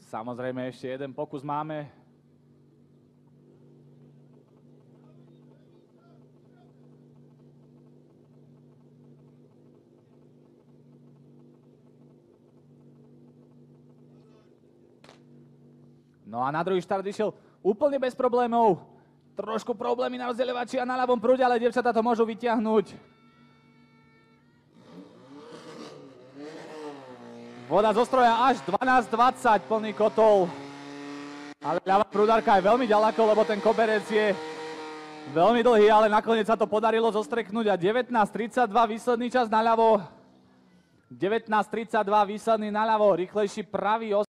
Samozrejme ešte jeden pokus máme. No a na druhý štart išiel úplne bez problémov. Trošku problémy na rozdeľovači a na ľavom prúde, ale dievčatá to môžu vyťahnuť. Voda zo stroja až 12:20, plný kotol. Ale ľavá prúdarka je veľmi ďaleko, lebo ten koberec je veľmi dlhý, ale nakoniec sa to podarilo zostreknúť a 19:32 výsledný čas naľavo. 19:32 výsledný naľavo, rýchlejší pravý